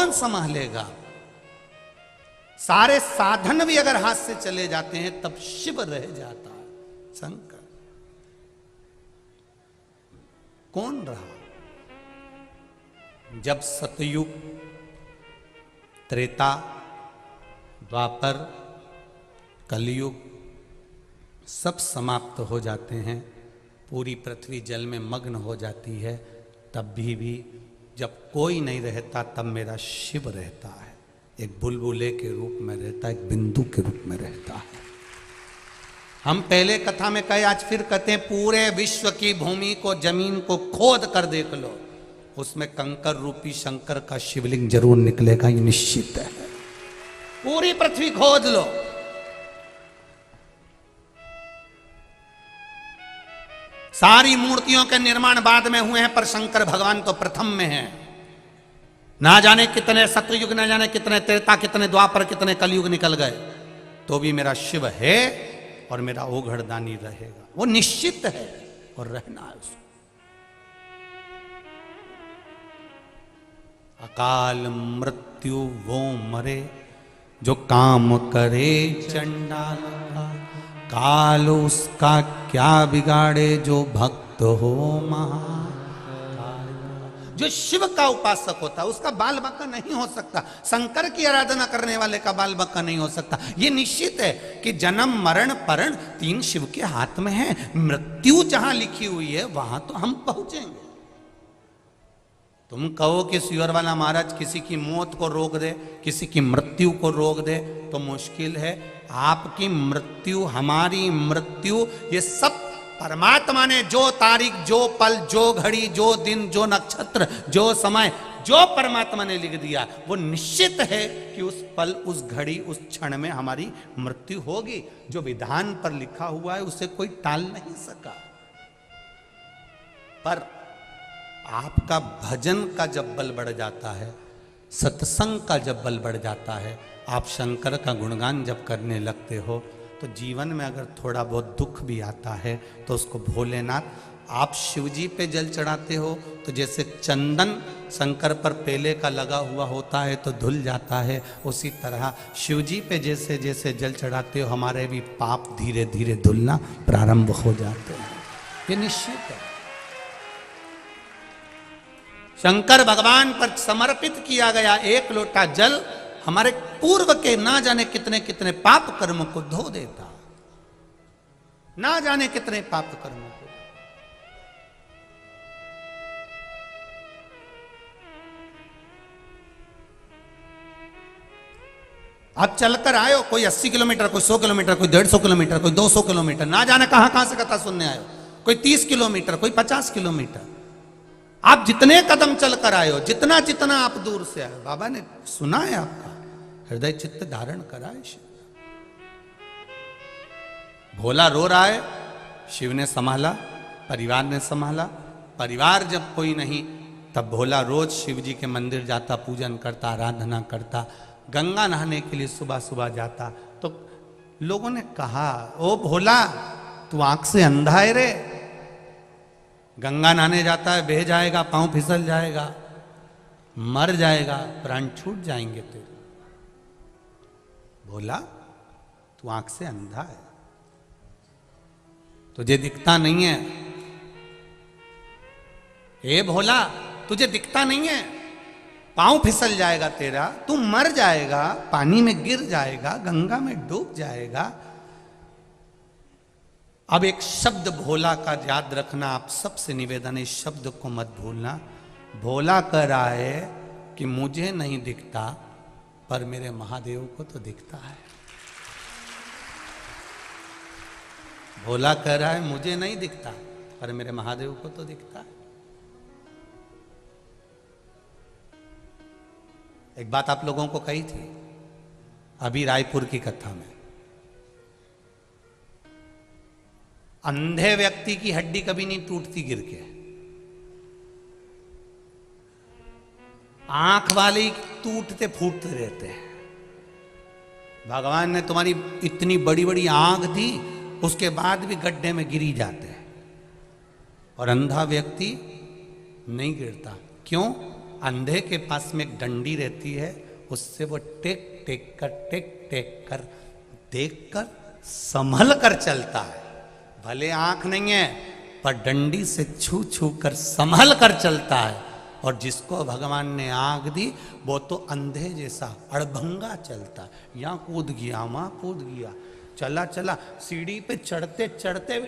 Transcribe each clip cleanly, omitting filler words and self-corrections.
कौन संभालेगा? सारे साधन भी अगर हाथ से चले जाते हैं तब शिव रह जाता है, शंकर कौन रहा? जब सतयुग, त्रेता, द्वापर, कलयुग सब समाप्त हो जाते हैं, पूरी पृथ्वी जल में मग्न हो जाती है, तब भी जब कोई नहीं रहता तब मेरा शिव रहता है, एक बुलबुले के रूप में रहता है, एक बिंदु के रूप में रहता है। हम पहले कथा में कहे, आज फिर कहते हैं, पूरे विश्व की भूमि को, जमीन को खोद कर देख लो, उसमें कंकर रूपी शंकर का शिवलिंग जरूर निकलेगा, ये निश्चित है। पूरी पृथ्वी खोद लो, सारी मूर्तियों के निर्माण बाद में हुए हैं, पर शंकर भगवान तो प्रथम में है। ना जाने कितने सतयुग, ना जाने कितने त्रेता, कितने द्वापर, कितने कलयुग निकल गए, तो भी मेरा शिव है और मेरा ओघड़दानी रहेगा, वो निश्चित है और रहना है उसको। अकाल मृत्यु वो मरे जो काम करे चंडाल का, काल उसका क्या बिगाड़े जो भक्त हो महाकाल। जो शिव का उपासक होता है उसका बाल बक्का नहीं हो सकता, शंकर की आराधना करने वाले का बाल बक्का नहीं हो सकता। ये निश्चित है कि जन्म मरण परण तीन शिव के हाथ में है, मृत्यु जहां लिखी हुई है वहां तो हम पहुंचेंगे। तुम कहो कि सुअर वाला महाराज किसी की मौत को रोक दे, किसी की मृत्यु को रोक दे, तो मुश्किल है। आपकी मृत्यु, हमारी मृत्यु, ये सब परमात्मा ने जो तारीख, जो पल, जो घड़ी, जो दिन, जो नक्षत्र, जो समय, जो परमात्मा ने लिख दिया, वो निश्चित है कि उस पल, उस घड़ी, उस क्षण में हमारी मृत्यु होगी। जो विधान पर लिखा हुआ है उसे कोई टाल नहीं सका। पर आपका भजन का जब बल बढ़ जाता है, सत्संग का जब बल बढ़ जाता है, आप शंकर का गुणगान जब करने लगते हो, तो जीवन में अगर थोड़ा बहुत दुख भी आता है तो उसको भोलेनाथ, आप शिवजी पे जल चढ़ाते हो तो जैसे चंदन शंकर पर पेले का लगा हुआ होता है तो धुल जाता है, उसी तरह शिवजी पे जैसे जैसे जल चढ़ाते हो हमारे भी पाप धीरे धीरे धुलना प्रारंभ हो जाते हैं। ये निश्चित है। शंकर भगवान पर समर्पित किया गया एक लोटा जल हमारे पूर्व के ना जाने कितने कितने पाप कर्म को धो देता, ना जाने कितने पाप कर्मों को। आप चलकर आए हो, कोई 80 किलोमीटर, कोई 100 किलोमीटर, कोई 150 किलोमीटर, कोई 200 किलोमीटर, ना जाने कहां से कथा सुनने आए हो, कोई 30 किलोमीटर, कोई 50 किलोमीटर। आप जितने कदम चलकर आए हो, जितना जितना आप दूर से आए हो, बाबा ने सुना है आपका, हृदय चित्त धारण करा है शिव। भोला रो रहा है, शिव ने संभाला, परिवार ने संभाला। परिवार जब कोई नहीं, तब भोला रोज शिव जी के मंदिर जाता, पूजन करता, आराधना करता, गंगा नहाने के लिए सुबह सुबह जाता। तो लोगों ने कहा, ओ भोला तू आंख से अंधा है रे, गंगा नहाने जाता है, बह जाएगा, पांव फिसल जाएगा, मर जाएगा, प्राण छूट जाएंगे तेरे। बोला तू आंख से अंधा है, तुझे दिखता नहीं है। ए भोला तुझे दिखता नहीं है, पांव फिसल जाएगा तेरा, तू मर जाएगा, पानी में गिर जाएगा, गंगा में डूब जाएगा। अब एक शब्द भोला का याद रखना, आप सबसे निवेदन है, इस शब्द को मत भूलना। भोला कह रहा है कि मुझे नहीं दिखता पर मेरे महादेव को तो दिखता है। भोला कह रहा है मुझे नहीं दिखता पर मेरे महादेव को तो दिखता है। एक बात आप लोगों को कही थी अभी रायपुर की कथा में, अंधे व्यक्ति की हड्डी कभी नहीं टूटती गिर के, आंख वाले टूटते फूटते रहते हैं। भगवान ने तुम्हारी इतनी बड़ी बड़ी आंख दी, उसके बाद भी गड्ढे में गिरी जाते हैं, और अंधा व्यक्ति नहीं गिरता। क्यों? अंधे के पास में एक डंडी रहती है, उससे वो टेक टेक कर देख कर संभल कर चलता है। भले आंख नहीं है पर डंडी से छू छू कर संभल कर चलता है। और जिसको भगवान ने आंख दी वो तो अंधे जैसा अड़भंगा चलता, यहाँ कूद गया वहां कूद गया, चला चला सीढ़ी पे चढ़ते चढ़ते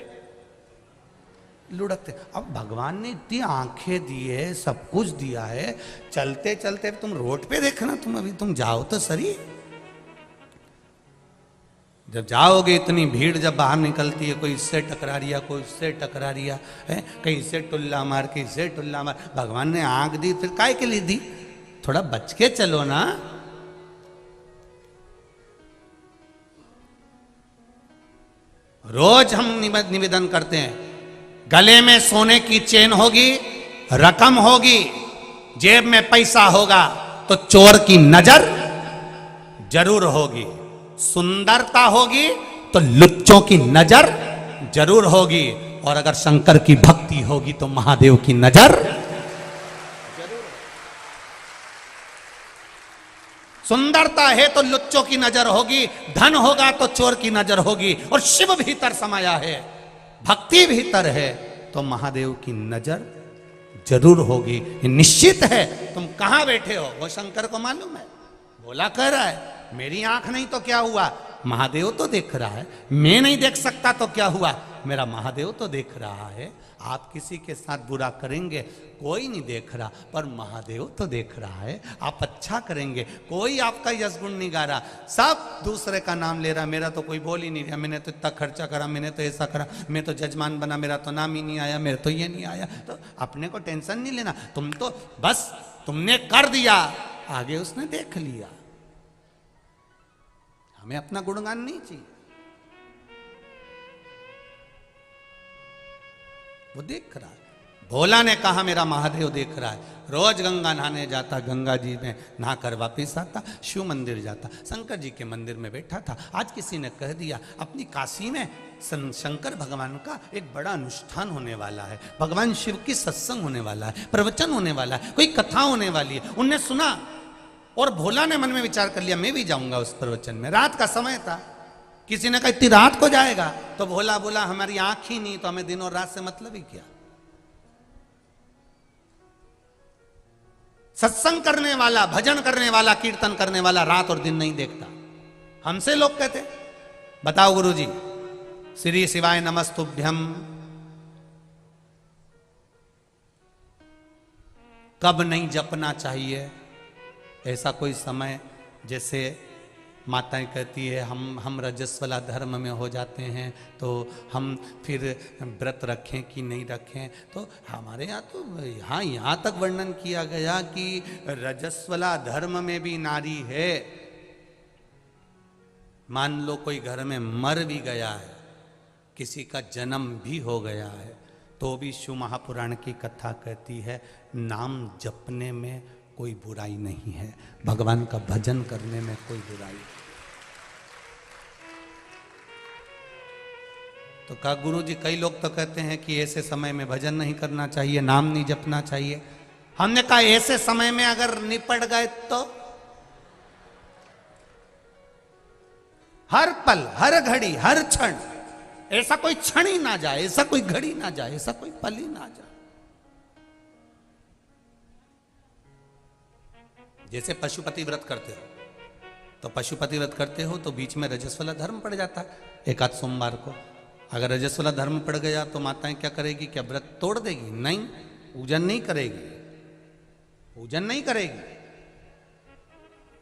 लुढ़कते। अब भगवान ने इतनी आंखें दी है, सब कुछ दिया है, चलते चलते तुम रोड पे देखना, तुम जाओ तो सही। जब जाओगे इतनी भीड़ जब बाहर निकलती है, कोई इससे टकरा रिया कोई उससे टकरा रिया है, कहीं से टुल्ला मार कहीं से टुल्ला मार। भगवान ने आंख दी फिर काय के लिए दी? थोड़ा बच के चलो ना। रोज हम निवेदन करते हैं, गले में सोने की चेन होगी, रकम होगी, जेब में पैसा होगा तो चोर की नजर जरूर होगी, सुंदरता होगी तो लुच्चों की नजर जरूर होगी, और अगर शंकर की भक्ति होगी तो महादेव की नजर जरूर। सुंदरता है तो लुच्चों की नजर होगी, धन होगा तो चोर की नजर होगी, और शिव भीतर समाया है, भक्ति भीतर है तो महादेव की नजर जरूर होगी। ये निश्चित है। तुम कहां बैठे हो वो शंकर को मालूम है। भोला कह रहा है मेरी आंख नहीं तो क्या हुआ, महादेव तो देख रहा है। मैं नहीं देख सकता तो क्या हुआ, मेरा महादेव तो देख रहा है। आप किसी के साथ बुरा करेंगे कोई नहीं देख रहा, पर महादेव तो देख रहा है। आप अच्छा करेंगे कोई आपका यश गुण नहीं गा रहा, सब दूसरे का नाम ले रहा। मेरा तो कोई बोल ही नहीं रहा, मैंने तो इतना खर्चा करा, मैंने तो ऐसा करा, मैं तो जजमान बना, मेरा तो नाम ही नहीं आया, मेरा तो ये नहीं आया। तो अपने को टेंशन नहीं लेना, तुम तो बस तुमने कर दिया, आगे उसने देख लिया। हमें अपना गुणगान नहीं चाहिए, वो देख रहा है। भोला ने कहा मेरा महादेव देख रहा है। रोज गंगा नहाने जाता, गंगा जी में नहाकर वापिस आता, शिव मंदिर जाता, शंकर जी के मंदिर में बैठा था। आज किसी ने कह दिया अपनी काशी में शंकर भगवान का एक बड़ा अनुष्ठान होने वाला है, भगवान शिव की सत्संग होने वाला है, प्रवचन होने वाला है, कोई कथा होने वाली है। उनने सुना और भोला ने मन में विचार कर लिया मैं भी जाऊंगा उस प्रवचन में। रात का समय था, किसी ने कहा इतनी रात को जाएगा, तो भोला बोला हमारी आंख ही नहीं तो हमें दिन और रात से मतलब ही क्या। सत्संग करने वाला, भजन करने वाला, कीर्तन करने वाला रात और दिन नहीं देखता। हमसे लोग कहते बताओ गुरुजी, श्री शिवाय नमस्तुभ्यम कब नहीं जपना चाहिए? ऐसा कोई समय जैसे माताएं कहती है हम रजस्वला धर्म में हो जाते हैं तो हम फिर व्रत रखें कि नहीं रखें। तो हमारे यहाँ तो यहाँ तक वर्णन किया गया कि रजस्वला धर्म में भी नारी है। मान लो कोई घर में मर भी गया है, किसी का जन्म भी हो गया है, तो भी शिव महापुराण की कथा कहती है नाम जपने में कोई बुराई नहीं है, भगवान का भजन करने में कोई बुराई नहीं। तो कहा गुरुजी कई लोग तो कहते हैं कि ऐसे समय में भजन नहीं करना चाहिए, नाम नहीं जपना चाहिए। हमने कहा ऐसे समय में अगर निपट गए तो हर पल, हर घड़ी, हर क्षण, ऐसा कोई क्षण ही ना जाए, ऐसा कोई घड़ी ना जाए, ऐसा कोई पल ही ना जाए। जैसे पशुपति व्रत करते हो, तो पशुपति व्रत करते हो तो बीच में रजस्वला धर्म पड़ जाता है एक आध सोमवार को। अगर रजस्वला धर्म पड़ गया तो माताएं क्या करेगी? क्या व्रत तोड़ देगी? नहीं, पूजन नहीं करेगी, पूजन नहीं करेगी,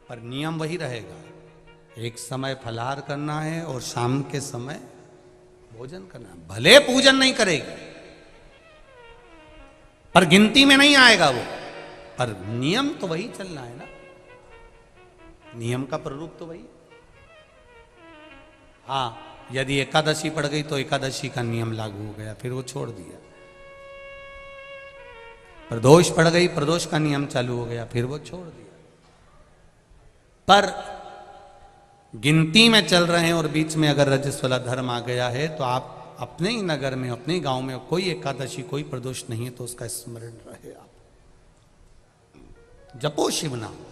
पर नियम वही रहेगा। एक समय फलाहार करना है और शाम के समय भोजन करना है। भले पूजन नहीं करेगी पर गिनती में नहीं आएगा वो, पर नियम तो वही चलना है ना, नियम का प्ररूप तो वही। हाँ, यदि एकादशी पड़ गई तो एकादशी का नियम लागू हो गया, फिर वो छोड़ दिया। प्रदोष पड़ गई, प्रदोष का नियम चालू हो गया, फिर वो छोड़ दिया। पर गिनती में चल रहे हैं और बीच में अगर रजस्वला धर्म आ गया है तो आप अपने ही नगर में, अपने ही गांव में कोई एकादशी, कोई प्रदोष नहीं है तो उसका स्मरण रहे आप। जपो शिव नाम।